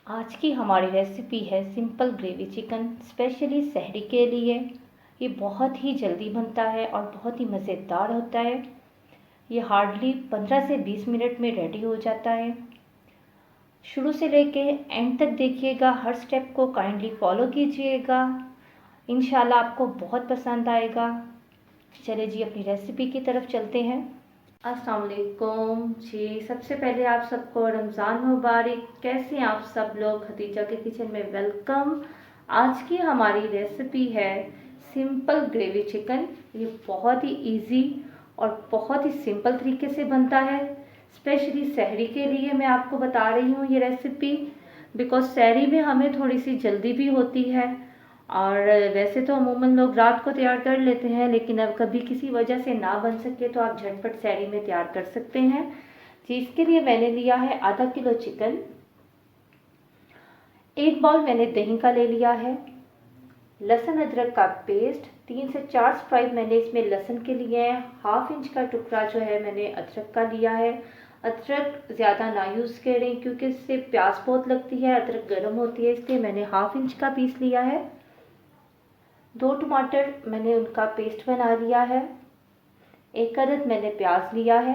आज की हमारी रेसिपी है सिंपल ग्रेवी चिकन स्पेशली सहरी के लिए। ये बहुत ही जल्दी बनता है और बहुत ही मज़ेदार होता है। ये हार्डली 15 से 20 मिनट में रेडी हो जाता है। शुरू से लेके एंड तक देखिएगा, हर स्टेप को काइंडली फॉलो कीजिएगा। इंशाल्लाह आपको बहुत पसंद आएगा। चलिए जी, अपनी रेसिपी की तरफ चलते हैं। अस्सलाम वालेकुम जी, सबसे पहले आप सबको रमज़ान मुबारक। कैसे हैं आप सब लोग? खदीजा के किचन में वेलकम। आज की हमारी रेसिपी है सिंपल ग्रेवी चिकन। ये बहुत ही इजी और बहुत ही सिंपल तरीके से बनता है। स्पेशली सहरी के लिए मैं आपको बता रही हूँ ये रेसिपी, बिकॉज सहरी में हमें थोड़ी सी जल्दी भी होती है। और वैसे तो अमूमन लोग रात को तैयार कर लेते हैं, लेकिन अब कभी किसी वजह से ना बन सके तो आप झटपट सहरी में तैयार कर सकते हैं जी। इसके लिए मैंने लिया है आधा किलो चिकन, 1 बाउल मैंने दही का ले लिया है, लहसुन अदरक का पेस्ट 3 से 4 स्प्राइट मैंने इसमें लहसुन के लिए हैं, ½ इंच का टुकड़ा जो है मैंने अदरक का लिया है। अदरक ज़्यादा ना यूज़ करें क्योंकि इससे प्यास बहुत लगती है, अदरक गर्म होती है, इसलिए मैंने ½ इंच का पीस लिया है। 2 टमाटर मैंने उनका पेस्ट बना लिया है। 1 अदद मैंने प्याज लिया है।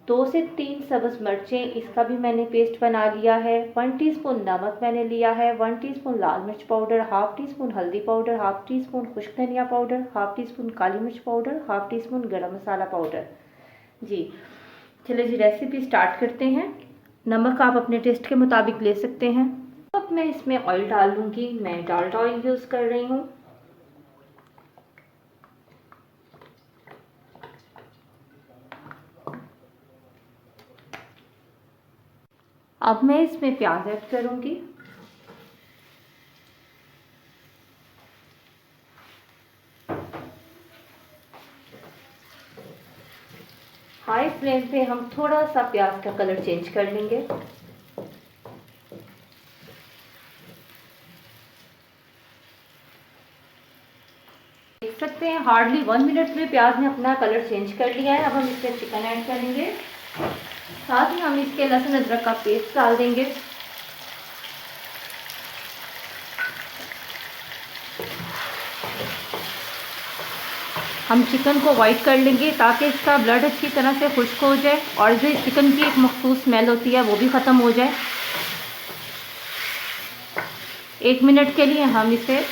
2 से 3 सब्ज़ मिर्चें, इसका भी मैंने पेस्ट बना लिया है। 1 टीस्पून नमक मैंने लिया है। 1 टीस्पून लाल मिर्च पाउडर, ½ टीस्पून हल्दी पाउडर, ½ टीस्पून खुश्क धनिया पाउडर, ½ टीस्पून काली मिर्च पाउडर, ½ टीस्पून गरम मसाला पाउडर जी। चलिए जी, रेसिपी स्टार्ट करते हैं। नमक आप अपने टेस्ट के मुताबिक ले सकते हैं। अब मैं इसमें ऑयल डाल लूँगी। मैं डालडा ऑयल यूज़ कर रही हूँ। अब मैं इसमें प्याज ऐड करूँगी। हाई फ्लेम पे हम थोड़ा सा प्याज का कलर चेंज कर लेंगे। देख सकते हैं हार्डली 1 मिनट में प्याज ने अपना कलर चेंज कर लिया है। अब हम इसमें चिकन ऐड करेंगे, साथ ही हम इसके लहसुन अदरक का पेस्ट डाल देंगे। हम चिकन को वाइट कर लेंगे ताकि इसका ब्लड अच्छी तरह से खुश्क हो जाए और जो चिकन की एक मखसूस स्मेल होती है वो भी ख़त्म हो जाए। 1 मिनट के लिए हम इसे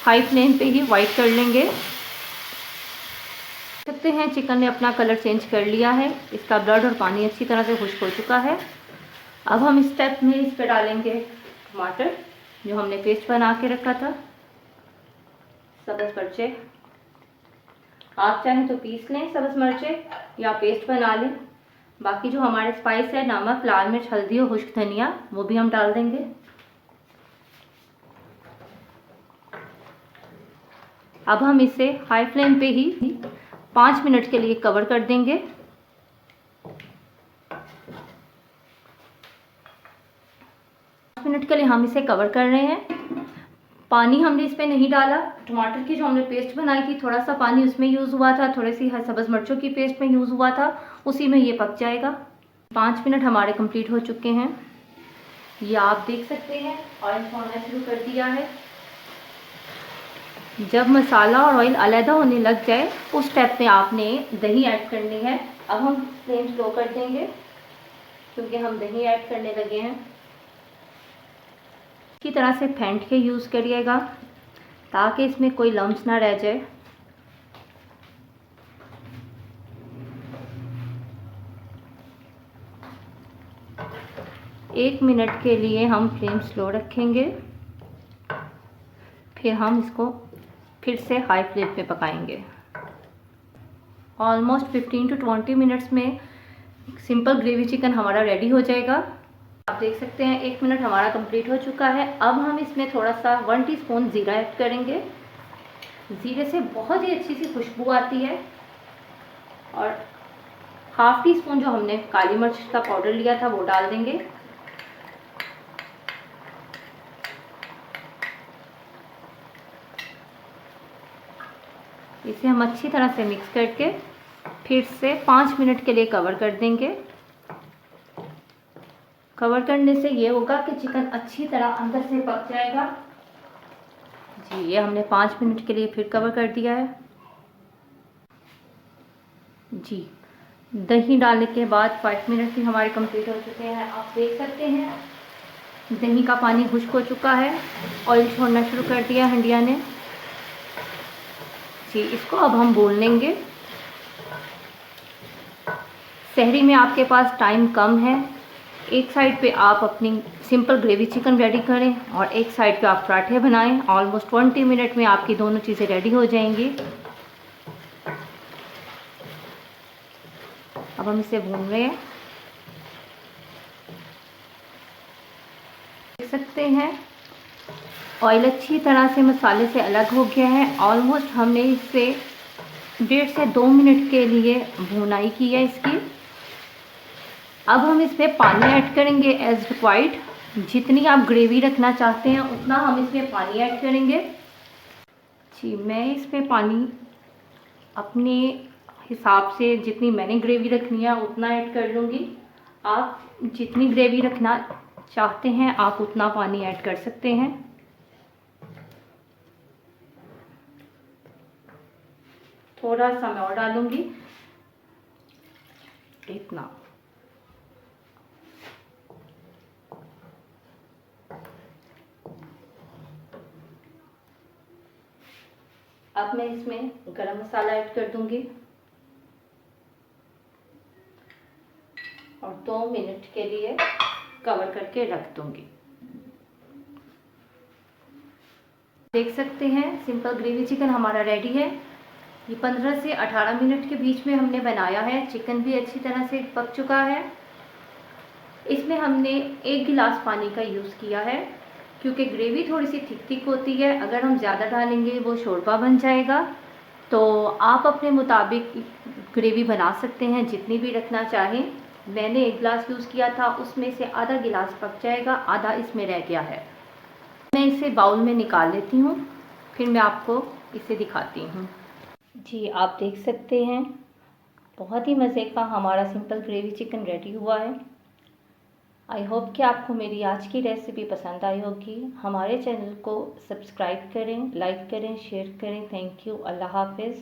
हाई फ्लेम पे ही वाइट कर लेंगे। सकते हैं चिकन ने अपना कलर चेंज कर लिया है, इसका ब्लड और पानी अच्छी तरह से खुश्क हो चुका है। अब हम इस स्टेप में इस पर डालेंगे टमाटर जो हमने पेस्ट बना के रखा था, सब्ज़ मिर्चें, आप चाहें तो पीस लें सब्ज़ मिर्चें या पेस्ट बना लें। बाकी जो हमारे स्पाइस है, नमक, लाल मिर्च, हल्दी और खुश्क धनिया, वो भी हम डाल देंगे। अब हम इसे हाई फ्लेम पे ही 5 मिनट के लिए कवर कर देंगे। 5 मिनट के लिए हम इसे कवर कर रहे हैं। पानी हमने इस पर नहीं डाला। टमाटर की जो हमने पेस्ट बनाई थी, थोड़ा सा पानी उसमें यूज़ हुआ था, थोड़ी सी सब्ज़ मिर्चों की पेस्ट में यूज़ हुआ था, उसी में ये पक जाएगा। 5 मिनट हमारे कंप्लीट हो चुके हैं। ये आप देख सकते हैं ऑयल छोड़ना शुरू कर दिया है। जब मसाला और ऑयल अलग होने लग जाए उस स्टेप पे आपने दही ऐड करनी है। अब हम फ्लेम स्लो कर देंगे क्योंकि हम दही ऐड करने लगे हैं। अच्छी तरह से फेंट के यूज़ करिएगा ताकि इसमें कोई लम्स ना रह जाए। एक मिनट के लिए हम फ्लेम स्लो रखेंगे, फिर हम इसको फिर से हाई फ्लेम पे पकाएंगे। ऑलमोस्ट 15 to 20 मिनट्स में सिंपल ग्रेवी चिकन हमारा रेडी हो जाएगा। आप देख सकते हैं 1 मिनट हमारा कंप्लीट हो चुका है। अब हम इसमें थोड़ा सा 1 टीस्पून ज़ीरा ऐड करेंगे। ज़ीरे से बहुत ही अच्छी सी खुशबू आती है। और ½ टीस्पून जो हमने काली मिर्च का पाउडर लिया था वो डाल देंगे। इसे हम अच्छी तरह से मिक्स करके फिर से 5 मिनट के लिए कवर कर देंगे। कवर करने से ये होगा कि चिकन अच्छी तरह अंदर से पक जाएगा। जी, ये हमने 5 मिनट के लिए फिर कवर कर दिया है। जी, दही डालने के बाद 5 मिनट भी हमारे कंप्लीट हो चुके हैं। आप देख सकते हैं दही का पानी खुश्क हो चुका है, ऑयल छोड़ना शुरू कर दिया हंडिया ने। जी, इसको अब हम भून लेंगे। सहरी में आपके पास टाइम कम है, एक साइड पे आप अपनी सिंपल ग्रेवी चिकन रेडी करें और एक साइड पे आप पराठे बनाएं। ऑलमोस्ट 20 मिनट में आपकी दोनों चीज़ें रेडी हो जाएंगी। अब हम इसे भून रहे हैं। देख सकते हैं ऑयल अच्छी तरह से मसाले से अलग हो गया है। ऑलमोस्ट हमने इसे 1.5 से 2 मिनट के लिए भुनाई की है इसकी। अब हम इसमें पानी ऐड करेंगे एज रिक्वायर्ड। जितनी आप ग्रेवी रखना चाहते हैं उतना हम इसमें पानी ऐड करेंगे। जी, मैं इसमें पानी अपने हिसाब से जितनी मैंने ग्रेवी रखनी है उतना ऐड कर लूँगी। आप जितनी ग्रेवी रखना चाहते हैं आप उतना पानी ऐड कर सकते हैं। थोड़ा सा मैं और डालूँगी, इतना। अब मैं इसमें गरम मसाला ऐड कर दूंगी और 2 मिनट के लिए कवर करके रख दूंगी। देख सकते हैं सिंपल ग्रेवी चिकन हमारा रेडी है। ये 15 से 18 मिनट के बीच में हमने बनाया है। चिकन भी अच्छी तरह से पक चुका है। इसमें हमने 1 गिलास पानी का यूज़ किया है क्योंकि ग्रेवी थोड़ी सी थिक होती है। अगर हम ज़्यादा डालेंगे वो शोरबा बन जाएगा। तो आप अपने मुताबिक ग्रेवी बना सकते हैं जितनी भी रखना चाहें। मैंने 1 गिलास यूज़ किया था, उसमें से आधा गिलास पक जाएगा, आधा इसमें रह गया है। मैं इसे बाउल में निकाल लेती हूँ, फिर मैं आपको इसे दिखाती हूँ। जी, आप देख सकते हैं बहुत ही मज़े का हमारा सिंपल ग्रेवी चिकन रेडी हुआ है। आई होप कि आपको मेरी आज की रेसिपी पसंद आई होगी। हमारे चैनल को सब्सक्राइब करें, लाइक करें, शेयर करें। Thank you. अल्लाह हाफिज़।